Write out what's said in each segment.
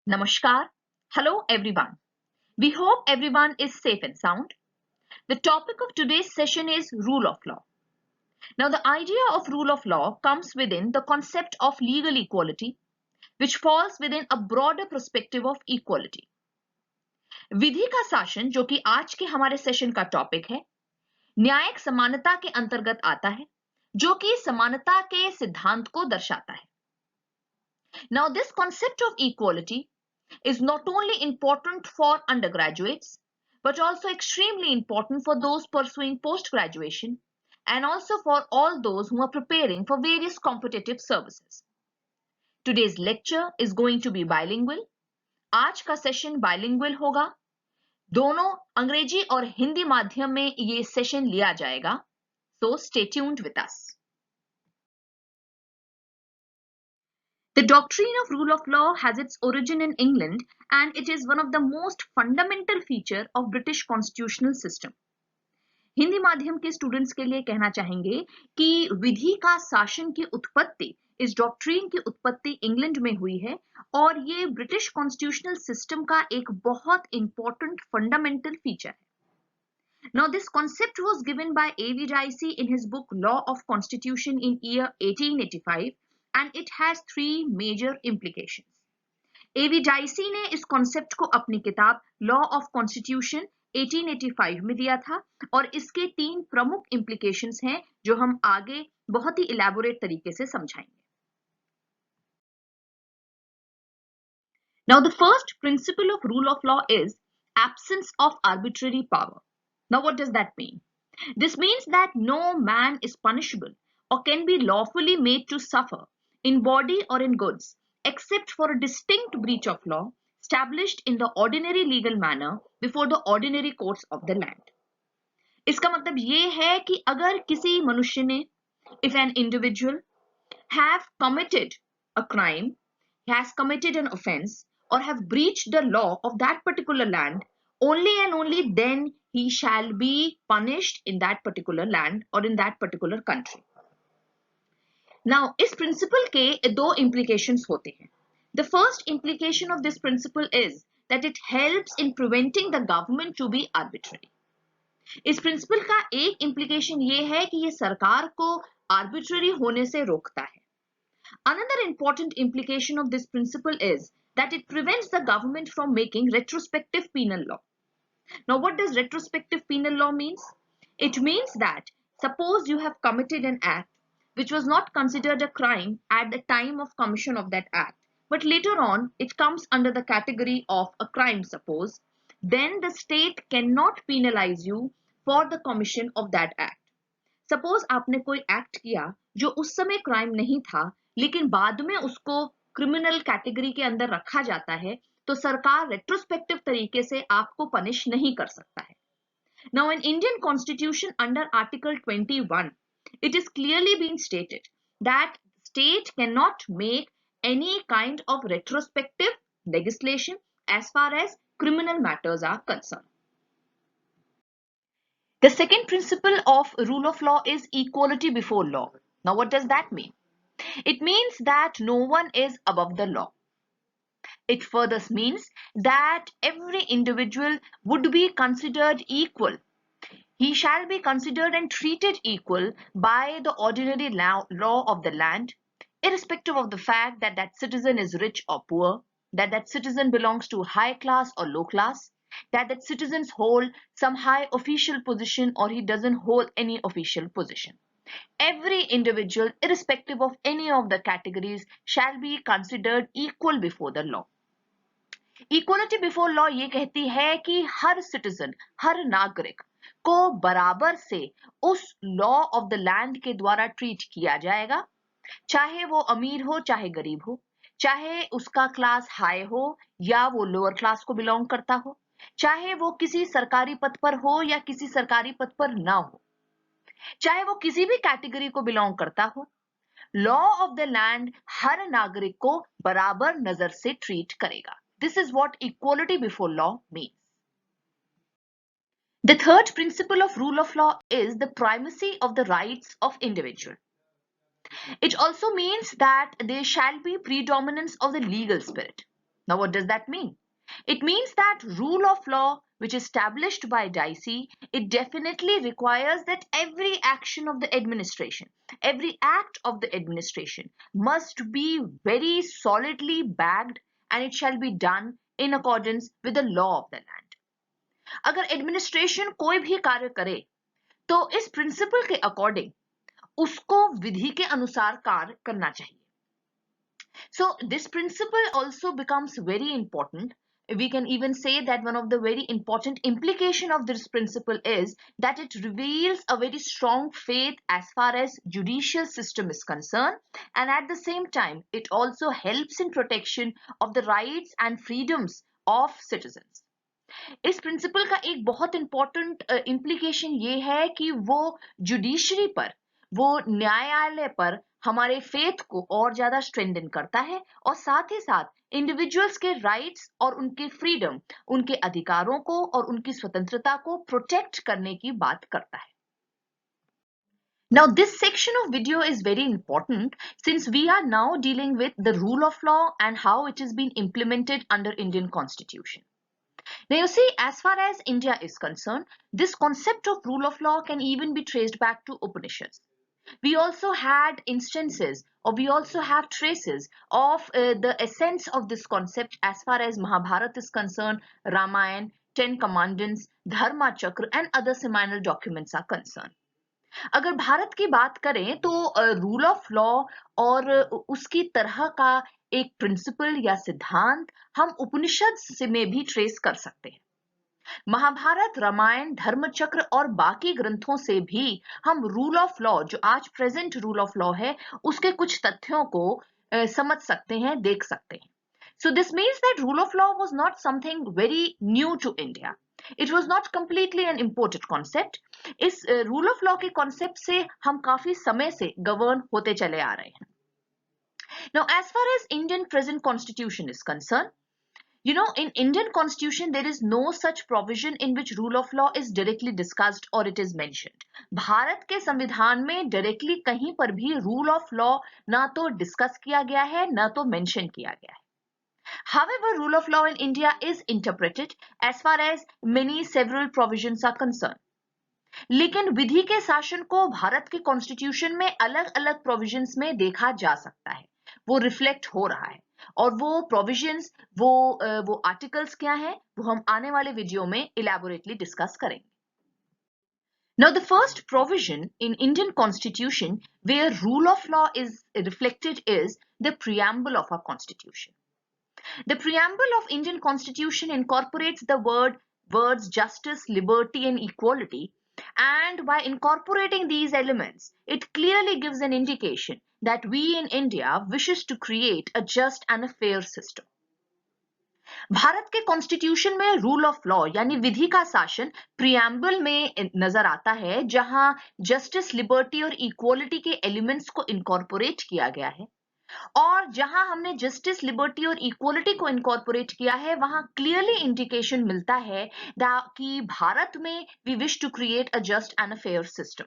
Namaskar. Hello everyone. We hope everyone is safe and sound. The topic of today's session is rule of law. Now the idea of rule of law comes within the concept of legal equality, which falls within a broader perspective of equality. विधि का शासन जो कि आज के हमारे session का topic है, न्यायिक समानता के अंतर्गत आता है, जो कि समानता के सिद्धांत को दर्शाता है. Now this concept of equality is not only important for undergraduates, but also extremely important for those pursuing post-graduation and also for all those who are preparing for various competitive services. Today's lecture is going to be bilingual. आज का session bilingual होगा. दोनों अंग्रेजी और हिंदी माध्यम में ये session लिया जाएगा. So stay tuned with us. The doctrine of rule of law has its origin in England and it is one of the most fundamental feature of British constitutional system. Hindi माध्यम के स्टूडेंट्स के लिए कहना चाहेंगे कि विधि का शासन की उत्पत्ति, इस डॉक्ट्रिन की उत्पत्ति इंग्लैंड में हुई है और ये ब्रिटिश कॉन्स्टिट्यूशनल सिस्टम का एक बहुत इंपॉर्टेंट फंडामेंटल फीचर है. Now this concept was given by A.V. Dicey in his book Law of Constitution in year 1885 and it has three major implications. A.V. Dicey ने इस कॉन्सेप्ट को अपनी किताब law of constitution 1885 में दिया था और इसके तीन प्रमुख implications हैं जो हम आगे बहुत ही इलैबोरेट तरीके से समझाएंगे. Now the first principle of rule of law is absence of arbitrary power. Now what does that mean? This means that no man is punishable or can be lawfully made to suffer in body or in goods except for a distinct breach of law established in the ordinary legal manner before the ordinary courts of the land. इसका मतलब ये है कि अगर किसी मनुष्य ने, if an individual have committed a crime, has committed an offense or have breached the law of that particular land, only and only then he shall be punished in that particular land or in that particular country. Now, इस principle के दो implications होते हैं. The first implication of this principle is that it helps in preventing the government to be arbitrary. इस principle का एक implication ये है कि ये सरकार को arbitrary होने से रोकता है. Another important implication of this principle is that it prevents the government from making retrospective penal law. Now, what does retrospective penal law means? It means that suppose you have committed an act which was not considered a crime at the time of commission of that act, but later on it comes under the category of a crime, suppose, then the state cannot penalize you for the commission of that act. Suppose आपने कोई act किया जो उस समय crime नहीं था, लेकिन बाद में उसको criminal category के अंदर रखा जाता है, तो सरकार retrospective तरीके से आपको punish नहीं कर सकता है. Now in Indian Constitution under Article 21, it is clearly been stated that state cannot make any kind of retrospective legislation as far as criminal matters are concerned. The second principle of rule of law is equality before law. Now what does that mean? It means that no one is above the law. It further means that every individual would be considered equal. He shall be considered and treated equal by the ordinary law of the land, irrespective of the fact that that citizen is rich or poor, that that citizen belongs to high class or low class, that that citizens hold some high official position or he doesn't hold any official position. Every individual, irrespective of any of the categories, shall be considered equal before the law. Equality before law ये कहती है कि हर citizen, हर नागरिक को बराबर से उस law of the land के द्वारा ट्रीट किया जाएगा, चाहे वो अमीर हो चाहे गरीब हो, चाहे उसका क्लास हाई हो या वो लोअर क्लास को बिलोंग करता हो, चाहे वो किसी सरकारी पद पर हो या किसी सरकारी पद पर ना हो, चाहे वो किसी भी कैटेगरी को बिलोंग करता हो, लॉ ऑफ द लैंड हर नागरिक को बराबर नजर से ट्रीट करेगा. This is what equality before law means. The third principle of rule of law is the primacy of the rights of individual. It also means that there shall be predominance of the legal spirit. Now, what does that mean? It means that rule of law, which is established by Dicey, it definitely requires that every action of the administration, every act of the administration must be very solidly backed, and it shall be done in accordance with the law of the land. अगर administration कोई भी कार्य करे तो इस principal के according उसको विधि के अनुसार कार्य करना चाहिए. So this principle also becomes very important. We can even say that one of the very important implication of this principle is that it reveals a very strong faith as far as judicial system is concerned, and at the same time it also helps in protection of the rights and freedoms of citizens. इस principal का एक बहुत important implication ये है कि वो judiciary पर, वो न्यायालय पर हमारे फेथ को और ज्यादा स्ट्रेंथन करता है और साथ ही साथ इंडिविजुअल्स के राइट्स और उनके फ्रीडम, उनके अधिकारों को और उनकी स्वतंत्रता को प्रोटेक्ट करने की बात करता है. Now this section of video is very important since we are now dealing with the rule of law and how it is being implemented under Indian Constitution. Now you see, as far as India is concerned, this concept of rule of law can even be traced back to Upanishads. We also had instances, or we also have traces of the essence of this concept as far as Mahabharata is concerned, Ramayana, Ten Commandments, Dharma Chakra and other seminal documents are concerned. अगर भारत की बात करें तो rule of law और उसकी तरह का एक प्रिंसिपल या सिद्धांत हम उपनिषद में भी ट्रेस कर सकते हैं. महाभारत, रामायण, धर्मचक्र और बाकी ग्रंथों से भी हम रूल ऑफ लॉ, जो आज प्रेजेंट रूल ऑफ लॉ है, उसके कुछ तथ्यों को समझ सकते हैं, देख सकते हैं. So this means that rule of law was not something very new to India. It was not completely an imported concept. इस rule of law के concept से हम काफी समय से govern होते चले आ रहे हैं. Now, as far as Indian present constitution is concerned, you know, in Indian constitution there is no such provision in which rule of law is directly discussed or it is mentioned. Bharat के संविधान में directly कहीं पर भी rule of law ना तो discuss किया गया है, ना तो mention किया गया है. However, rule of law in India is interpreted as far as many several provisions are concerned. लेकिन विधि के शासन को भारत के कॉन्स्टिट्यूशन में अलग अलग प्रोविजंस में देखा जा सकता है, वो रिफ्लेक्ट हो रहा है, और वो प्रोविजंस, वो आर्टिकल्स क्या हैं, वो हम आने वाले वीडियो में इलैबोरेटली डिस्कस करेंगे. Now, the first provision in Indian Constitution where rule of law is reflected is the preamble of our Constitution. The preamble of Indian Constitution incorporates the words justice, liberty and equality, and by incorporating these elements, it clearly gives an indication that we in India wishes to create a just and a fair system. Bharat के constitution में rule of law यानी विधि का शासन preamble में नजर आता है, जहां जस्टिस, लिबर्टी और इक्वालिटी के एलिमेंट्स को इनकॉर्पोरेट किया गया है. और जहां हमने जस्टिस, लिबर्टी और इक्वालिटी को इनकॉर्पोरेट किया है, वहां क्लियरली इंडिकेशन मिलता है कि भारत में we wish to create a just and a fair system.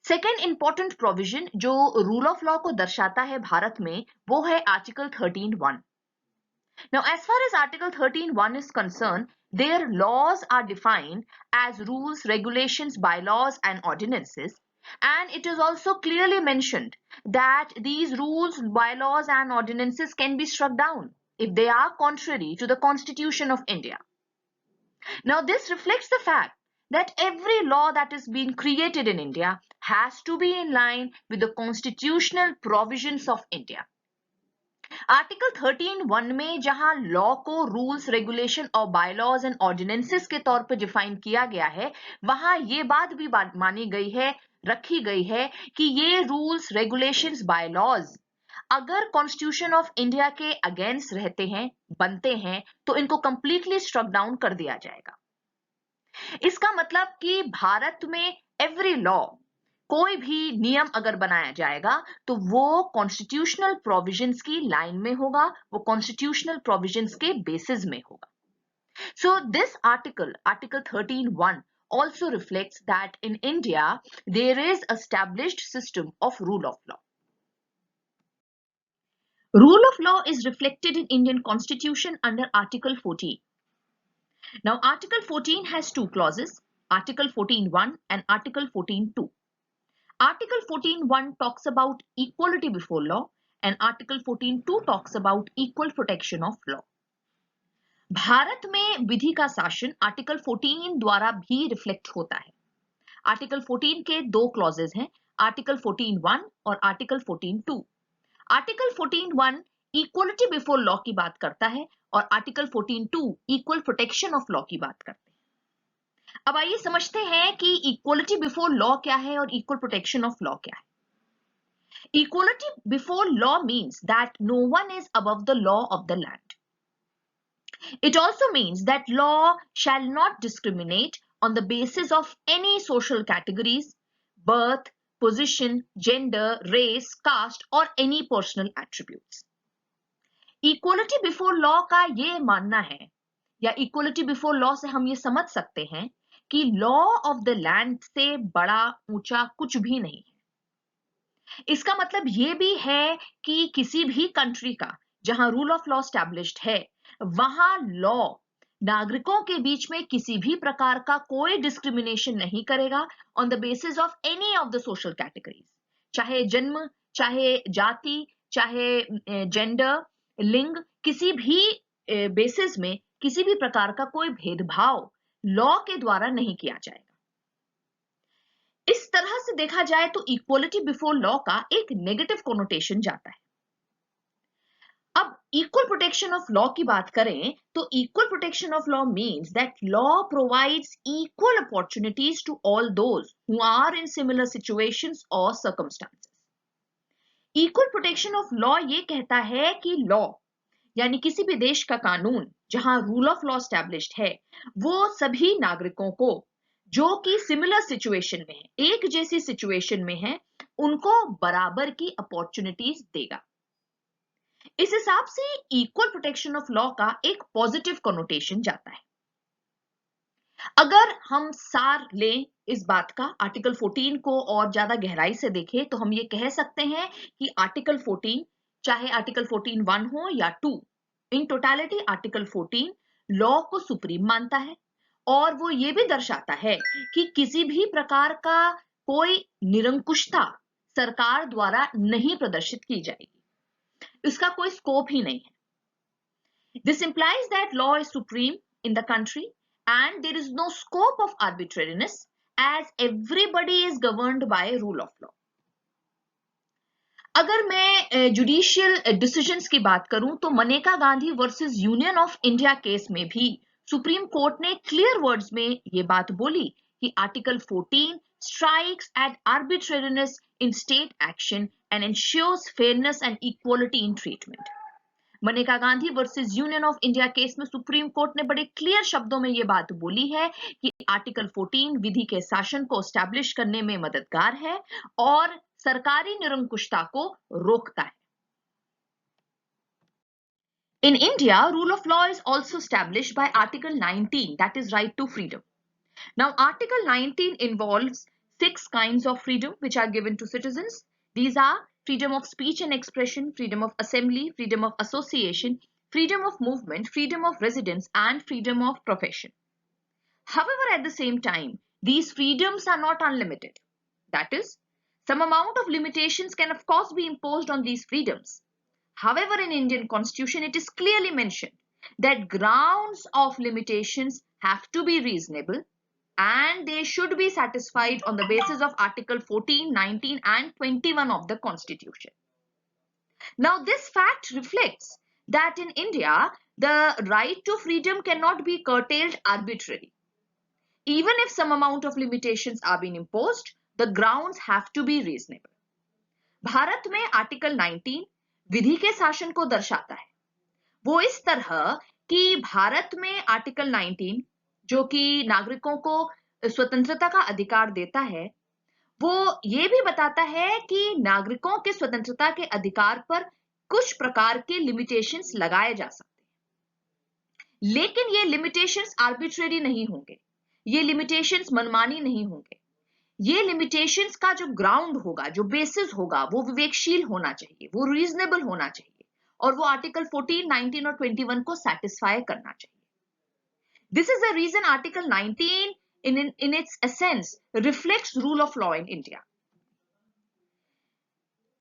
Second important provision जो रूल ऑफ लॉ को दर्शाता है भारत में, वो है article 13(1). Now, as far as Article 13(1) is concerned, their laws are defined as rules, regulations, bylaws, and ordinances. And it is also clearly mentioned that these rules, bylaws, and ordinances can be struck down if they are contrary to the Constitution of India. Now, this reflects the fact that every law that is being created in India has to be in line with the constitutional provisions of India. Article 13(1) में जहां law को rules, regulation और bylaws and ordinances के तौर पर define किया गया है, वहां ये बात भी मानी गई है, रखी गई है कि ये रूल्स, रेगुलेशंस, बायलॉज अगर कॉन्स्टिट्यूशन ऑफ इंडिया के अगेंस्ट रहते हैं, बनते हैं, तो इनको कंप्लीटली स्ट्रक डाउन कर दिया जाएगा. इसका मतलब कि भारत में एवरी लॉ, कोई भी नियम अगर बनाया जाएगा तो वो कॉन्स्टिट्यूशनल प्रोविजंस की लाइन में होगा, वो कॉन्स्टिट्यूशनल प्रोविजंस के बेसिस में होगा. So this article 13(1) also reflects that in India there is established system of rule of law. Rule of law is reflected in Indian Constitution under Article 14. Now, Article 14 has two clauses, Article 14.1 and Article 14.2. Article 14.1 talks about equality before law and Article 14.2 talks about equal protection of law. Bharat में विधि का शासन article 14 द्वारा भी reflect होता है। Article 14 के दो clauses हैं, आर्टिकल 14.1 और article 14.2। Article 14.1 equality before law की बात करता है और article 14.2 equal protection of law की बात करते हैं। अब आइए समझते हैं कि इक्वलिटी बिफोर लॉ क्या है और इक्वल प्रोटेक्शन ऑफ लॉ क्या है। Equality before law means that no one is above the law of the land. It also means that law shall not discriminate on the basis of any social categories, birth, position, gender, race, caste or any personal attributes. Equality before law का ये मानना है या equality before law से हम ये समझ सकते हैं कि law of the land से बड़ा ऊंचा कुछ भी नहीं है। इसका मतलब ये भी है कि किसी भी कंट्री का जहां रूल ऑफ लॉ स्टैब्लिश्ड है वहां लॉ नागरिकों के बीच में किसी भी प्रकार का कोई डिस्क्रिमिनेशन नहीं करेगा on the basis of any of the social categories, चाहे जन्म, चाहे जाति, चाहे जेंडर, लिंग, किसी भी बेसिस में किसी भी प्रकार का कोई भेदभाव लॉ के द्वारा नहीं किया जाएगा। इस तरह से देखा जाए तो इक्वलिटी बिफोर लॉ का एक नेगेटिव कोनोटेशन जाता है। अब इक्वल प्रोटेक्शन ऑफ लॉ की बात करें तो equal protection of law means that law provides equal opportunities to all those who are in similar situations और circumstances. Equal protection of law ये कहता है कि लॉ यानी किसी भी देश का कानून जहां रूल ऑफ लॉ स्टैब्लिश्ड है वो सभी नागरिकों को जो कि सिमिलर सिचुएशन में है, एक जैसी सिचुएशन में है, उनको बराबर की अपॉर्चुनिटीज देगा। इस हिसाब से इक्वल प्रोटेक्शन ऑफ लॉ का एक पॉजिटिव कॉनोटेशन जाता है। अगर हम सार लें इस बात का, आर्टिकल 14 को और ज्यादा गहराई से देखें तो हम ये कह सकते हैं कि आर्टिकल 14 चाहे आर्टिकल 14.1 हो या 2, इन टोटलिटी आर्टिकल 14 लॉ को सुप्रीम मानता है और वो ये भी दर्शाता है कि किसी भी प्रकार का कोई निरंकुशता सरकार द्वारा नहीं प्रदर्शित की जाएगी, इसका कोई स्कोप ही नहीं है। This implies that law is supreme in the country and there is no scope of arbitrariness as everybody is governed by rule of law. अगर मैं जुडिशियल डिसीजंस की बात करूं तो Maneka Gandhi versus union of India case में भी supreme court ने clear words में ये बात बोली कि article 14 strikes at arbitrariness in state action and ensures fairness and equality in treatment. Maneka Gandhi versus union of India case में सुप्रीम कोर्ट ने बड़े क्लियर शब्दों में यह बात बोली है कि आर्टिकल 14 विधि के शासन को एस्टैब्लिश करने में मददगार है और सरकारी निरंकुशता को रोकता है। In India, rule of law is also established by Article 19, that is right to freedom. Now, Article 19 involves 6 kinds of freedom which are given to citizens. These are freedom of speech and expression, freedom of assembly, freedom of association, freedom of movement, freedom of residence, and freedom of profession. However, at the same time, these freedoms are not unlimited. That is, some amount of limitations can of course be imposed on these freedoms. However, in Indian Constitution, it is clearly mentioned that grounds of limitations have to be reasonable and they should be satisfied on the basis of Article 14, 19 and 21 of the Constitution. Now, this fact reflects that in India, the right to freedom cannot be curtailed arbitrarily. Even if some amount of limitations are being imposed, the grounds have to be reasonable. Bharat में article 19 विधि के शासन को दर्शाता है। वो इस तरह कि भारत में आर्टिकल 19 जो कि नागरिकों को स्वतंत्रता का अधिकार देता है, वो ये भी बताता है कि नागरिकों के स्वतंत्रता के अधिकार पर कुछ प्रकार के लिमिटेशंस लगाए जा सकते हैं, लेकिन ये लिमिटेशंस आर्बिट्रेरी नहीं होंगे, ये लिमिटेशंस मनमानी नहीं होंगे। ये लिमिटेशंस का जो ग्राउंड होगा, जो बेसिस होगा, वो विवेकशील होना चाहिए, वो रीजनेबल होना चाहिए और वो आर्टिकल 14, 19 और 21 को सेटिस्फाई करना चाहिए. This is the reason Article 19 in its essence reflects rule of law in India.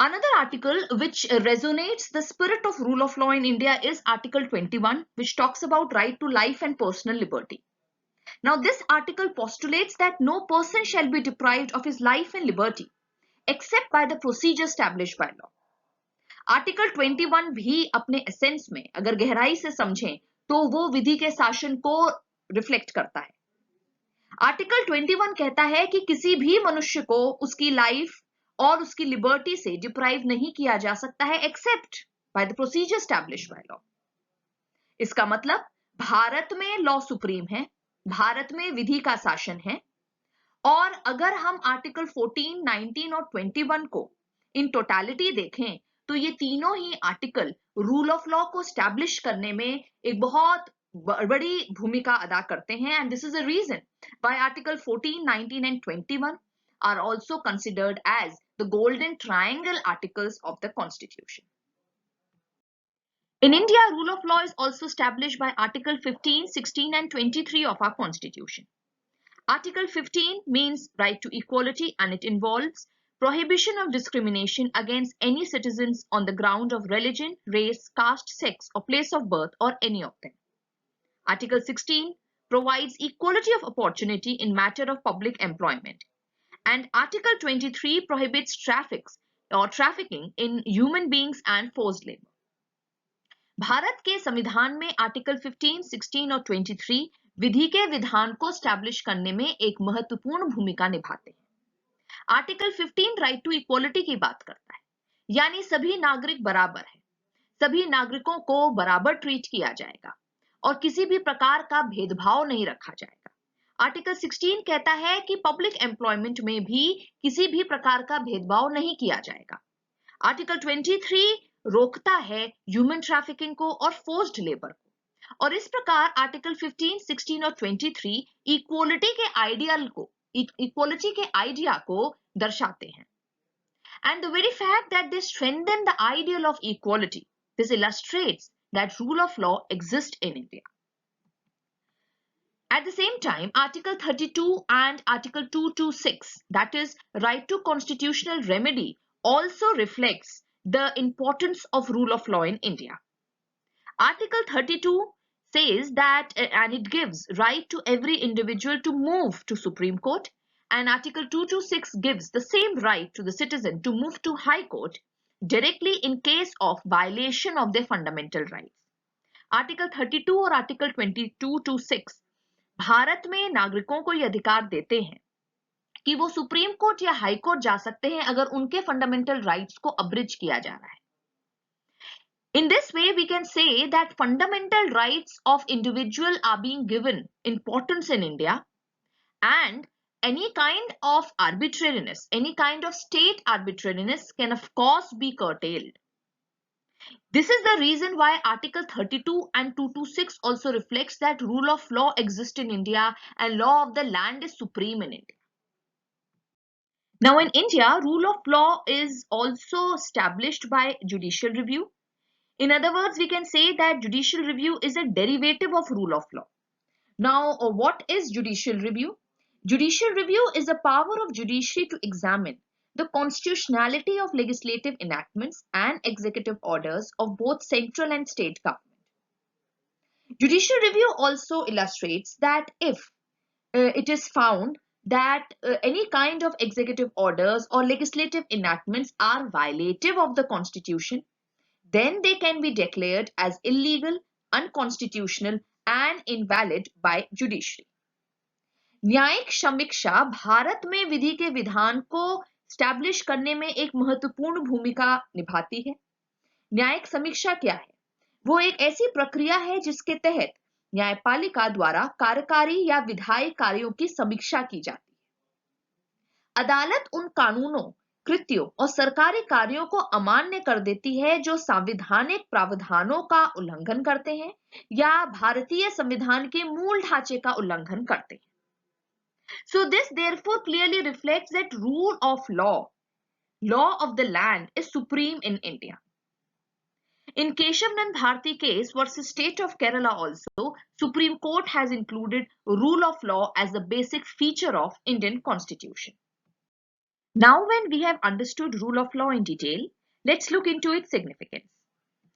Another article which resonates the spirit of rule of law in India is Article 21, which talks about right to life and personal liberty. Now, this article postulates that no person shall be deprived of his life and liberty except by the procedure established by law. Article 21 भी अपने essence में अगर गहराई से समझें तो वो विधि के शासन को रिफ्लेक्ट करता है. आर्टिकल 21 कहता है कि किसी भी मनुष्य को उसकी लाइफ और उसकी लिबर्टी से डिप्राइव नहीं किया जा सकता है except by the procedure established by law. इसका मतलब भारत में लॉ सुप्रीम है, भारत में विधि का शासन है, और अगर हम आर्टिकल 14, 19 और 21 को इन टोटलिटी देखें तो ये तीनों ही आर्टिकल रूल ऑफ लॉ को स्टैब्लिश करने में एक बहुत बड़ी भूमिका अदा करते हैं. And this is the reason why article 14, 19 एंड 21 are also considered as the golden triangle articles of the Constitution. In India, rule of law is also established by Article 15, 16 and 23 of our Constitution. Article 15 means right to equality, and it involves prohibition of discrimination against any citizens on the ground of religion, race, caste, sex or place of birth or any of them. Article 16 provides equality of opportunity in matter of public employment. And Article 23 prohibits trafficking in human beings and forced labor. Bharat के संविधान में article 15, 16 और 23 विधि के विधान को establish करने में एक महत्वपूर्ण भूमिका निभाते हैं. आर्टिकल 15 राइट टू इक्वालिटी की बात करता है, यानी सभी नागरिक बराबर है, सभी नागरिकों को बराबर ट्रीट किया जाएगा और किसी भी प्रकार का भेदभाव नहीं रखा जाएगा. आर्टिकल 16 कहता है कि पब्लिक एम्प्लॉयमेंट में भी किसी भी प्रकार का भेदभाव नहीं किया जाएगा. आर्टिकल 23 रोकता है ह्यूमन ट्रैफिकिंग को और फोर्स्ड लेबर को, और इस प्रकार आर्टिकल 15, 16 और 23 इक्वालिटी के आइडिया को दर्शाते हैं. And the very fact that they strengthen the ideal of equality, this illustrates that rule of law exist in India. At the same time, Article 32 and Article 226, that is right to constitutional remedy, also reflects the importance of rule of law in India. Article 32 says that, and it gives right to every individual to move to Supreme Court, and Article 226 gives the same right to the citizen to move to High Court directly in case of violation of their fundamental rights. Article 32 और Article 2226 Bharat में नागरिकों को यह अधिकार देते हैं कि वो सुप्रीम कोर्ट या हाई कोर्ट जा सकते हैं अगर उनके फंडामेंटल राइट्स को अब्रिज किया जा रहा है. In this way, we can say that fundamental rights of individual are being given importance in India, and any kind of arbitrariness, any kind of state arbitrariness can of course be curtailed. This is the reason why Article 32 and 226 also reflects that rule of law exists in India and law of the land is supreme in India. Now in India, rule of law is also established by judicial review. In other words, we can say that judicial review is a derivative of rule of law. Now, what is judicial review? Judicial review is the power of judiciary to examine the constitutionality of legislative enactments and executive orders of both central and state government. Judicial review also illustrates that if it is found that any kind of executive orders or legislative enactments are violative of the Constitution, then they can be declared as illegal, unconstitutional and invalid by judiciary. न्यायिक समीक्षा भारत में विधि के विधान को establish करने में एक महत्वपूर्ण भूमिका निभाती है. न्यायिक समीक्षा क्या है? वो एक ऐसी प्रक्रिया है जिसके तहत न्यायपालिका द्वारा कार्यकारी या विधायी कार्यों की समीक्षा की जाती है. अदालत उन कानूनों, कृत्यों और सरकारी कार्यों को अमान्य कर देती है जो संवैधानिक प्रावधानों का उल्लंघन करते हैं या भारतीय संविधान के मूल ढांचे का उल्लंघन करते हैं. So this therefore clearly reflects that rule of law of the land is supreme in India. In Keshav Nand Bharti case versus State of Kerala also, Supreme Court has included rule of law as the basic feature of Indian Constitution. Now when we have understood rule of law in detail, let's look into its significance.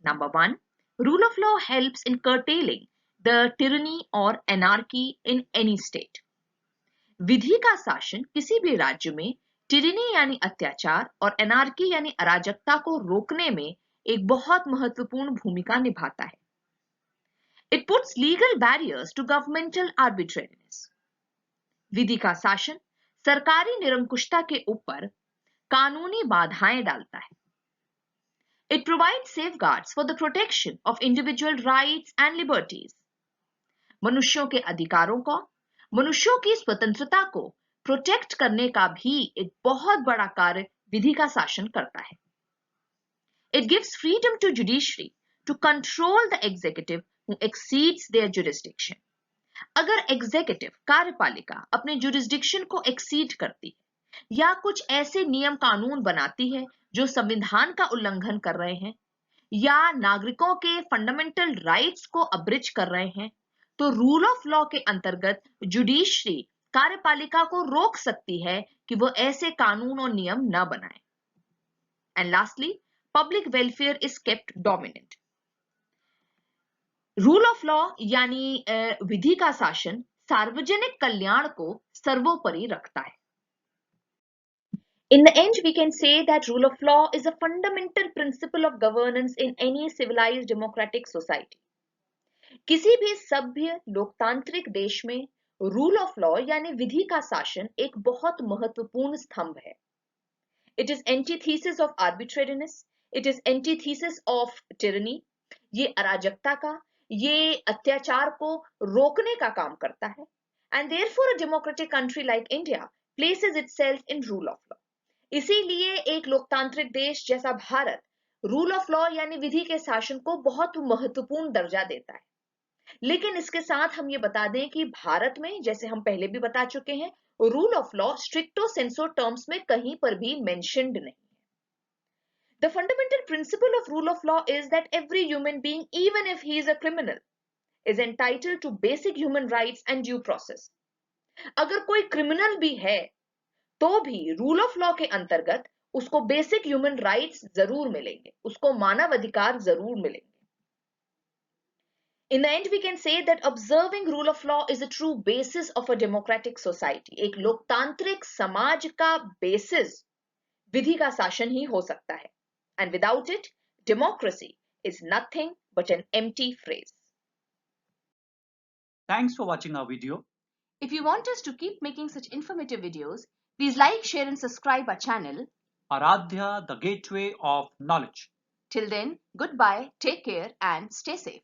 Number 1, rule of law helps in curtailing the tyranny or anarchy in any state. विधि का शासन किसी भी राज्य में tyranny यानी अत्याचार और anarchy यानी अराजकता को रोकने में एक बहुत महत्वपूर्ण भूमिका निभाता है. It puts legal barriers to governmental arbitrariness. विधि का शासन सरकारी निरंकुशता के ऊपर कानूनी बाधाएं डालता है. It provides safeguards for the protection of individual rights and liberties. मनुष्यों के अधिकारों को, मनुष्यों की स्वतंत्रता को प्रोटेक्ट करने का भी एक बहुत बड़ा कार्य विधि का शासन करता है. It gives freedom to judiciary to control the executive who exceeds their jurisdiction. अगर एग्जीक्यूटिव कार्यपालिका अपने जुरिस्डिक्शन को एक्सीड करती है या कुछ ऐसे नियम कानून बनाती है जो संविधान का उल्लंघन कर रहे हैं या नागरिकों के फंडामेंटल राइट्स को अब्रिज कर रहे हैं, तो रूल ऑफ लॉ के अंतर्गत जुडिशरी कार्यपालिका को रोक सकती है कि वो ऐसे कानून और नियम न बनाए. And lastly, public welfare is kept dominant. Rule of law यानी विधि का शासन सार्वजनिक कल्याण को सर्वोपरि रखता है. In the end, we can say that rule of law is a fundamental principle of governance in any civilized democratic society. किसी भी सभ्य लोकतांत्रिक देश में रूल ऑफ लॉ यानी विधि का शासन एक बहुत महत्वपूर्ण स्तंभ है. It is antithesis of arbitrariness. It is antithesis of tyranny. ये अराजकता का, ये अत्याचार को रोकने का काम करता है. And therefore, a democratic country like India places itself in rule of law. इसीलिए एक लोकतांत्रिक देश जैसा भारत रूल ऑफ लॉ यानी विधि के शासन को बहुत महत्वपूर्ण दर्जा देता है. लेकिन इसके साथ हम ये बता दें कि भारत में, जैसे हम पहले भी बता चुके हैं, रूल ऑफ लॉ स्ट्रिक्टो सेंसो टर्म्स में कहीं पर भी मेंशन्ड नहीं है. The fundamental principle of rule of law is that every human being, even if he is a criminal, is entitled to basic human rights and due process. अगर कोई criminal भी है तो भी रूल ऑफ लॉ के अंतर्गत उसको basic human rights जरूर मिलेंगे, उसको मानव अधिकार जरूर मिलेंगे. In the end, we can say that observing rule of law is a true basis of a democratic society. एक लोकतांत्रिक समाज का बेसिस विधि का शासन ही हो सकता है. And without it, democracy is nothing but an empty phrase. Thanks for watching our video. If you want us to keep making such informative videos, please like, share and subscribe our channel. Aradhya, the gateway of knowledge. Till then, goodbye, take care and stay safe.